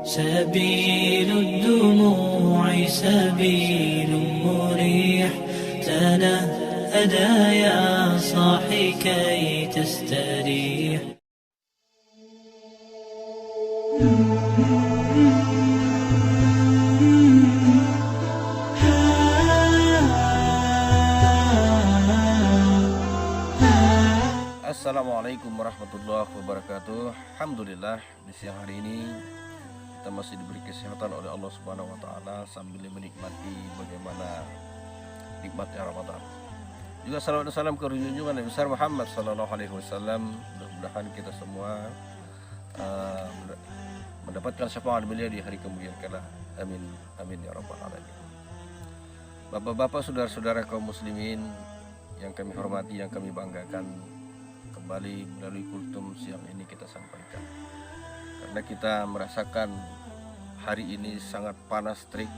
سبيل الدموع سبيل مريح تنهدى يا صاحي كي تستريح. Assalamualaikum warahmatullahi wabarakatuh. Alhamdulillah, di siang hari ini kita masih diberi kesehatan oleh Allah Subhanahu wa taala sambil menikmati bagaimana nikmatnya Ramadan. Juga salawat dan salam ke junjungan Nabi besar Muhammad sallallahu alaihi wasallam. Mudah-mudahan kita semua mendapatkan syafaat beliau di hari kemudian kala. Amin amin ya rabbal alamin. Bapak-bapak, saudara-saudara kaum muslimin yang kami hormati, yang kami banggakan, kembali melalui kultum siang ini kita sampaikan karena kita merasakan hari ini sangat panas terik.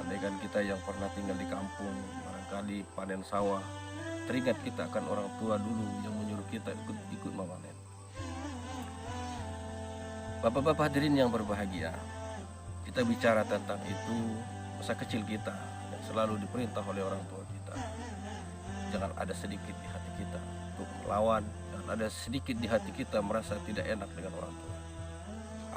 Andaikan kita yang pernah tinggal di kampung barangkali panen sawah, teringat kita akan orang tua dulu yang menyuruh kita ikut memanen. Bapak-bapak hadirin yang berbahagia, kita bicara tentang itu masa kecil kita yang selalu diperintah oleh orang tua kita. Jangan ada sedikit di hati kita untuk melawan, dan ada sedikit di hati kita merasa tidak enak dengan orang tua,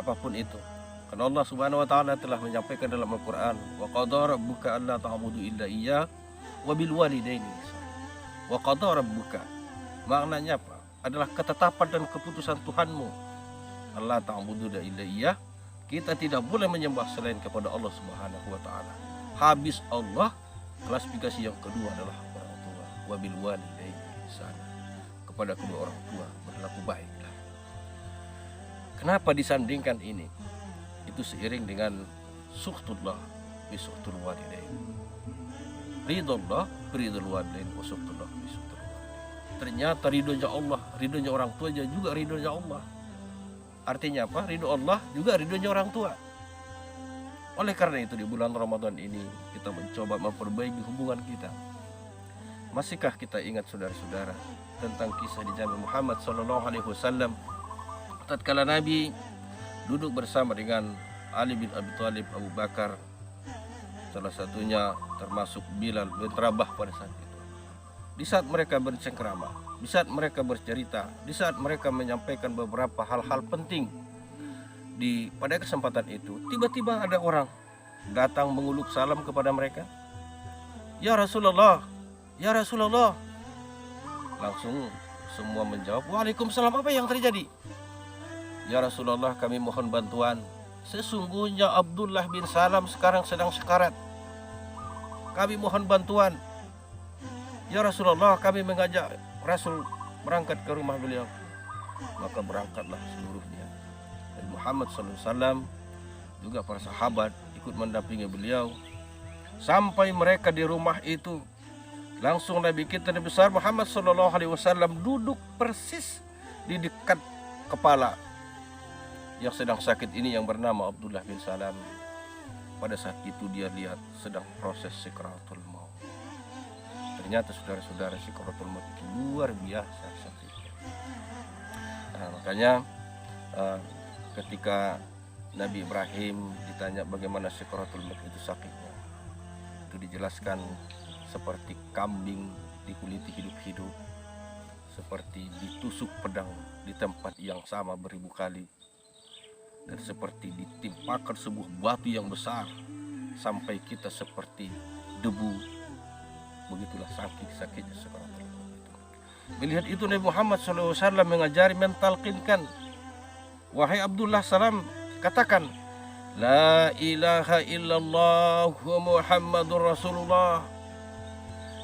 apapun itu. Karena Allah Subhanahu wa taala telah menyampaikan dalam Al-Qur'an, wa qadara rabbuka alla ta'budu illa iyyah wa bil walidaini ihsana. Wa qadara rabbuka, maknanya apa? Adalah ketetapan dan keputusan Tuhanmu. Allah ta'budu illa iyyah, kita tidak boleh menyembah selain kepada Allah Subhanahu wa taala. Habis Allah, klasifikasi yang kedua adalah orang tua. Wa bil walidaini ihsana, kepada kedua orang tua berlaku baiklah. Kenapa disandingkan ini? Itu seiring dengan suhtullah bi suhtul walidain. Ridullah bi ridul walidain wa suhtullah bi suhtul walidain. Ternyata ridhonya Allah, ridhonya orang tua juga ridhonya Allah. Artinya apa? Ridho Allah juga ridhonya orang tua. Oleh karena itu di bulan Ramadan ini kita mencoba memperbaiki hubungan kita. Masihkah kita ingat saudara-saudara tentang kisah di zaman Muhammad sallallahu alaihi wasallam tatkala Nabi duduk bersama dengan Ali bin Abi Thalib, Abu Bakar, salah satunya termasuk Bilal bin Rabah pada saat itu. Di saat mereka bercengkrama, di saat mereka bercerita, di saat mereka menyampaikan beberapa hal-hal penting, pada kesempatan itu tiba-tiba ada orang datang menguluk salam kepada mereka. Ya Rasulullah, ya Rasulullah. Langsung semua menjawab, Waalaikumsalam, apa yang terjadi? Ya Rasulullah, kami mohon bantuan. Sesungguhnya Abdullah bin Salam sekarang sedang sekarat. Kami mohon bantuan. Ya Rasulullah, kami mengajak Rasul berangkat ke rumah beliau. Maka berangkatlah seluruhnya. Dan Muhammad SAW juga para sahabat ikut mendampingi beliau. Sampai mereka di rumah itu, langsung Nabi kita Nabi besar Muhammad SAW duduk persis di dekat kepala yang sedang sakit ini yang bernama Abdullah bin Salam. Pada saat itu dia lihat sedang proses sikratul maut. Ternyata saudara-saudara, sikratul maut itu luar biasa sakitnya. Nah, makanya ketika Nabi Ibrahim ditanya bagaimana sikratul maut itu sakitnya, itu dijelaskan seperti kambing dikuliti hidup-hidup, seperti ditusuk pedang di tempat yang sama beribu kali, dan seperti ditimpakan sebuah batu yang besar sampai kita seperti debu. Begitulah saking sakitnya sakaratul maut itu. Melihat itu Nabi Muhammad SAW mengajari, mentalkinkan, wahai Abdullah salam, katakan la ilaha illallah wa Muhammadur Rasulullah.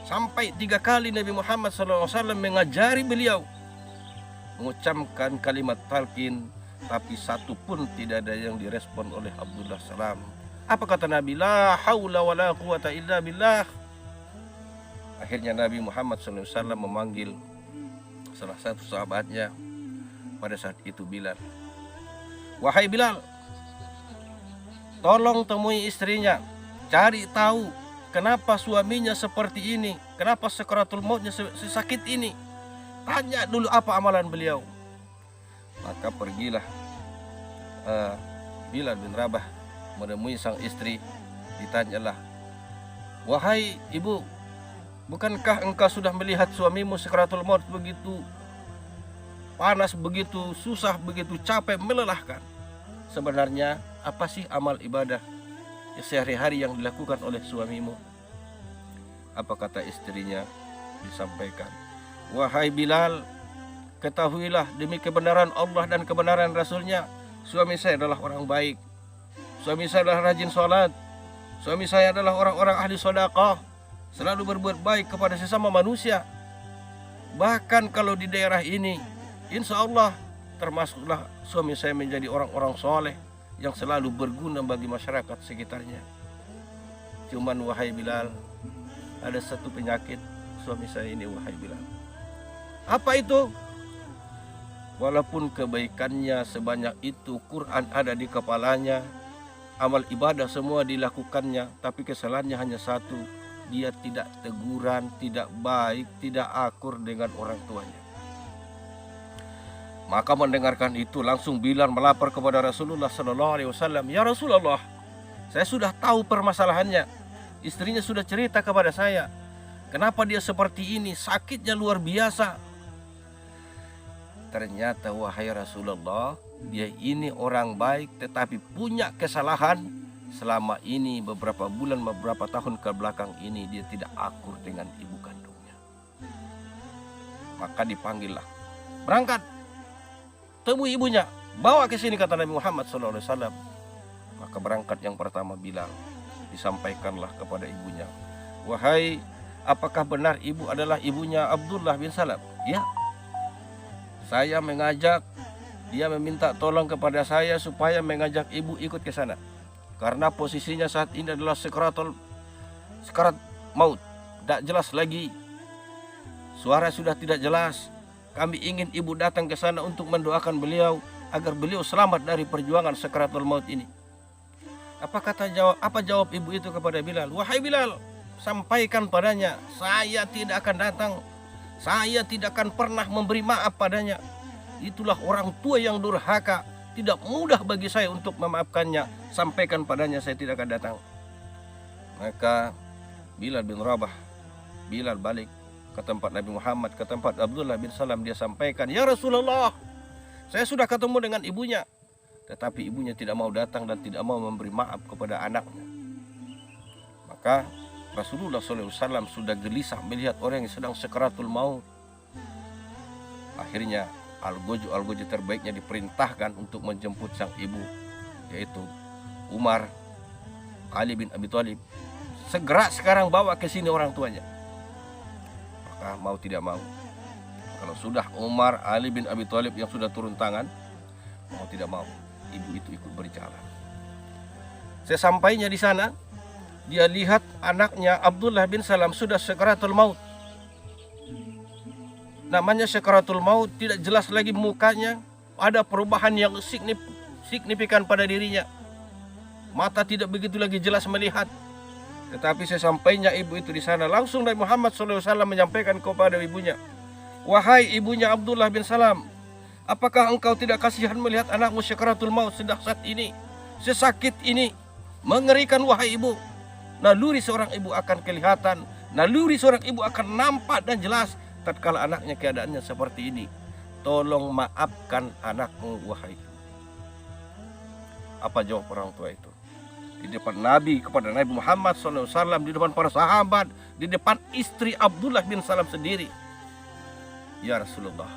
Sampai 3 kali Nabi Muhammad SAW mengajari beliau mengucapkan kalimat talqin, tapi satu pun tidak ada yang direspon oleh Abdullah salam. Apa kata Nabi? La haula wa la quwata illa billah. Akhirnya Nabi Muhammad SAW memanggil salah satu sahabatnya pada saat itu, Bilal. Wahai Bilal, tolong temui istrinya, cari tahu kenapa suaminya seperti ini, kenapa sakaratul mautnya sesakit ini. Tanya dulu apa amalan beliau. Maka pergilah Bilal bin Rabah menemui sang istri, ditanyalah, "Wahai ibu, bukankah engkau sudah melihat suamimu sakaratul maut begitu panas, begitu susah, begitu capek, melelahkan? Sebenarnya apa sih amal ibadah sehari-hari yang dilakukan oleh suamimu?" Apa kata istrinya? Disampaikan, "Wahai Bilal, ketahuilah demi kebenaran Allah dan kebenaran Rasulnya, suami saya adalah orang baik. Suami saya adalah rajin sholat. Suami saya adalah orang-orang ahli sedekah, selalu berbuat baik kepada sesama manusia. Bahkan kalau di daerah ini, insya Allah termasuklah suami saya menjadi orang-orang soleh yang selalu berguna bagi masyarakat sekitarnya. Cuman wahai Bilal, ada satu penyakit suami saya ini wahai Bilal." "Apa itu?" "Walaupun kebaikannya sebanyak itu, Quran ada di kepalanya, amal ibadah semua dilakukannya, tapi kesalahannya hanya satu, dia tidak teguran, tidak baik, tidak akur dengan orang tuanya." Maka mendengarkan itu langsung Bilal melapor kepada Rasulullah SAW. "Ya Rasulullah, saya sudah tahu permasalahannya. Istrinya sudah cerita kepada saya. Kenapa dia seperti ini? Sakitnya luar biasa." Ternyata wahai Rasulullah, dia ini orang baik tetapi punya kesalahan. Selama ini beberapa bulan, beberapa tahun ke belakang ini dia tidak akur dengan ibu kandungnya. Maka dipanggillah, "Berangkat, temui ibunya, bawa ke sini," kata Nabi Muhammad SAW. Maka berangkat yang pertama Bilal, disampaikanlah kepada ibunya, "Wahai, apakah benar ibu adalah ibunya Abdullah bin Salam?" "Ya, saya mengajak, dia meminta tolong kepada saya supaya mengajak ibu ikut ke sana. Karena posisinya saat ini adalah sekarat maut, tidak jelas lagi. Suara sudah tidak jelas. Kami ingin ibu datang ke sana untuk mendoakan beliau agar beliau selamat dari perjuangan sakaratul maut ini." Apa jawab ibu itu kepada Bilal? "Wahai Bilal, sampaikan padanya, saya tidak akan datang. Saya tidak akan pernah memberi maaf padanya. Itulah orang tua yang durhaka. Tidak mudah bagi saya untuk memaafkannya. Sampaikan padanya, saya tidak akan datang." Maka Bilal bin Rabah, Bilal balik ke tempat Nabi Muhammad, ke tempat Abdullah bin Salam. Dia sampaikan, "Ya Rasulullah, saya sudah ketemu dengan ibunya. Tetapi ibunya tidak mau datang dan tidak mau memberi maaf kepada anaknya." Maka Rasulullah SAW sudah gelisah melihat orang yang sedang sakaratul maut. Akhirnya algojo terbaiknya diperintahkan untuk menjemput sang ibu, yaitu Umar, Ali bin Abi Thalib. "Segera sekarang bawa ke sini orang tuanya." Maka mau tidak mau, kalau sudah Umar, Ali bin Abi Thalib yang sudah turun tangan, mau tidak mau ibu itu ikut berjalan. Sesampainya di sana, dia lihat anaknya Abdullah bin Salam sudah sakaratul maut. Namanya sakaratul maut, tidak jelas lagi mukanya, ada perubahan yang signifikan pada dirinya. Mata tidak begitu lagi jelas melihat. Tetapi sesampainya ibu itu di sana, langsung Nabi Muhammad SAW menyampaikan kepada ibunya, "Wahai ibunya Abdullah bin Salam, apakah engkau tidak kasihan melihat anakmu sakaratul maut sedahsyat ini, sesakit ini? Mengerikan wahai ibu. Naluri seorang ibu akan kelihatan, naluri seorang ibu akan nampak dan jelas tatkala anaknya keadaannya seperti ini. Tolong maafkan anakmu wahai ibu." Apa jawab orang tua itu? Di depan Nabi, kepada Nabi Muhammad SAW, di depan para sahabat, di depan istri Abdullah bin Salam sendiri. "Ya Rasulullah,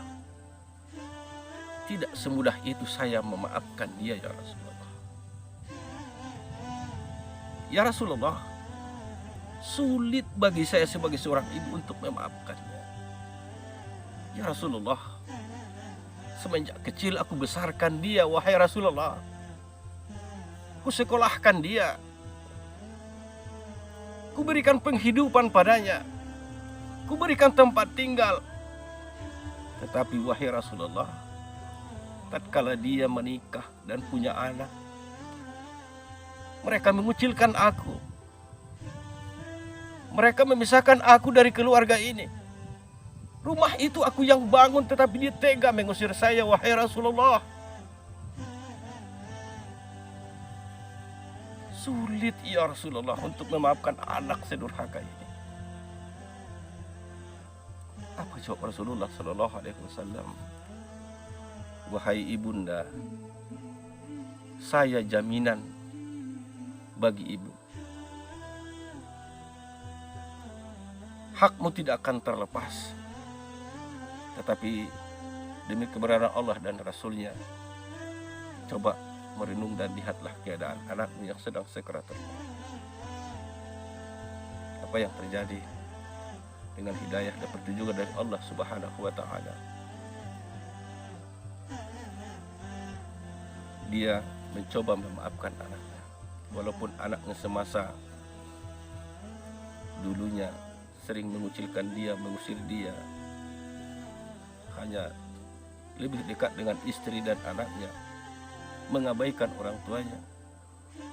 tidak semudah itu saya memaafkan dia ya Rasulullah. Ya Rasulullah, sulit bagi saya sebagai seorang ibu untuk memaafkannya. Ya Rasulullah, semenjak kecil aku besarkan dia wahai Rasulullah. Ku sekolahkan dia, ku berikan penghidupan padanya, ku berikan tempat tinggal. Tetapi wahai Rasulullah, tatkala dia menikah dan punya anak, mereka mengucilkan aku, mereka memisahkan aku dari keluarga ini. Rumah itu aku yang bangun, tetapi dia tega mengusir saya wahai Rasulullah. sulit ya Rasulullah untuk memaafkan anak sedurhaka ini. Apa jawab Rasulullah Sallallahu Alaihi Wasallam? Wahai ibunda, saya jaminan bagi ibu. Hakmu tidak akan terlepas. Tetapi demi kebenaran Allah dan Rasulnya, coba merenung dan lihatlah keadaan anakmu yang sedang sekaratul maut. Apa yang terjadi dengan hidayah dan petunjuk dari Allah Subhanahu wa Ta'ala? Dia mencoba memaafkan anaknya, walaupun anaknya semasa dulunya sering mengucilkan dia, mengusir dia, hanya lebih dekat dengan istri dan anaknya, mengabaikan orang tuanya.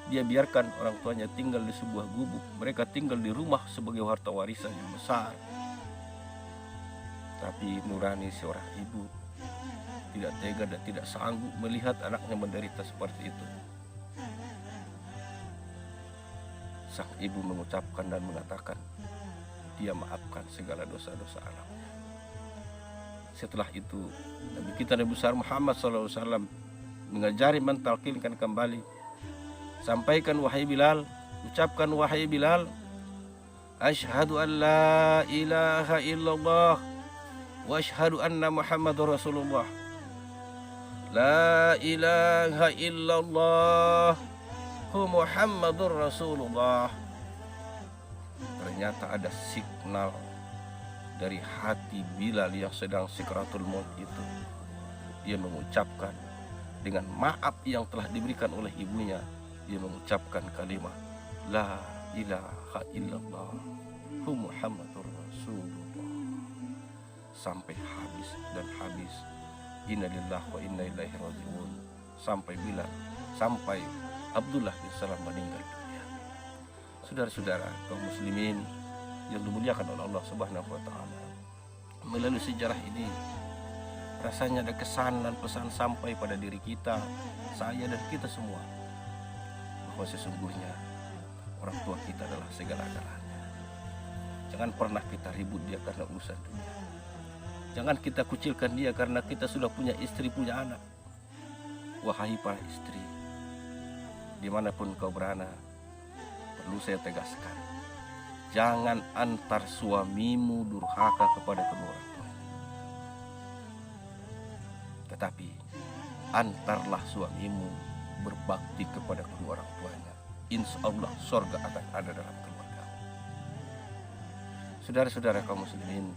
Dia biarkan orang tuanya tinggal di sebuah gubuk, mereka tinggal di rumah sebagai harta warisan yang besar. Tapi nurani seorang ibu tidak tega dan tidak sanggup melihat anaknya menderita seperti itu. Sang ibu mengucapkan dan mengatakan, dia maafkan segala dosa-dosa anaknya. Setelah itu, Nabi kita Nabi besar Muhammad SAW mengajari mentalkinkan kembali. Sampaikan wahai Bilal, ucapkan wahai Bilal, asyhadu an la ilaha illallah wa asyhadu anna Muhammadur Rasulullah. La ilaha illallah hu Muhammadur Rasulullah. Ternyata ada signal dari hati Bilal yang sedang sakratul maut itu. Dia mengucapkan dengan maaf yang telah diberikan oleh ibunya, dia mengucapkan kalimat la ilaha illallah hu Muhammadur Rasulullah sampai habis dan habis. Inna lillahi wa inna ilaihi raji'un. Sampai Bilal, sampai Abdullah bin Salam meninggal dunia. Saudara-saudara kaum muslimin yang dimuliakan oleh Allah Subhanahu wa Ta'ala, melalui sejarah ini rasanya ada kesan dan pesan sampai pada diri kita, saya dan kita semua, bahwa sesungguhnya orang tua kita adalah segala-galanya. Jangan pernah kita ribut dia karena urusan dunia. Jangan kita kucilkan dia karena kita sudah punya istri, punya anak. Wahai para istri, dimanapun kau berada, perlu saya tegaskan, jangan antar suamimu durhaka kepada kedua orang tuanya. Tetapi antarlah suamimu berbakti kepada kedua orang tuanya. Insya Allah surga akan ada dalam keluarga. Saudara-saudara kaum muslimin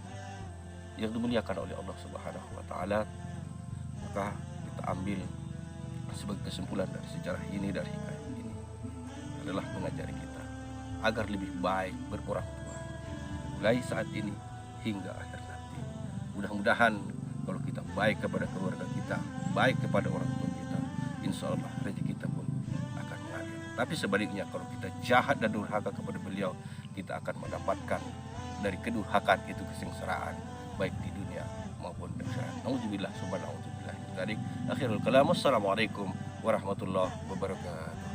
yang dimuliakan oleh Allah Subhanahu wa Ta'ala, maka kita ambil sebagai kesimpulan dari sejarah ini, dari hikayat ini, adalah mengajari kita agar lebih baik berorang tua mulai saat ini hingga akhir nanti. Mudah-mudahan kalau kita baik kepada keluarga kita, baik kepada orang tua kita, insya Allah rezeki kita pun akan mengalir. Tapi sebaliknya, kalau kita jahat dan durhaka kepada beliau, kita akan mendapatkan dari kedurhakaan itu kesengsaraan, baik di dunia maupun di akhirat. Nauzubillah, subhanallah, nauzubillah. Akhirul kalam, assalamualaikum warahmatullahi wabarakatuh.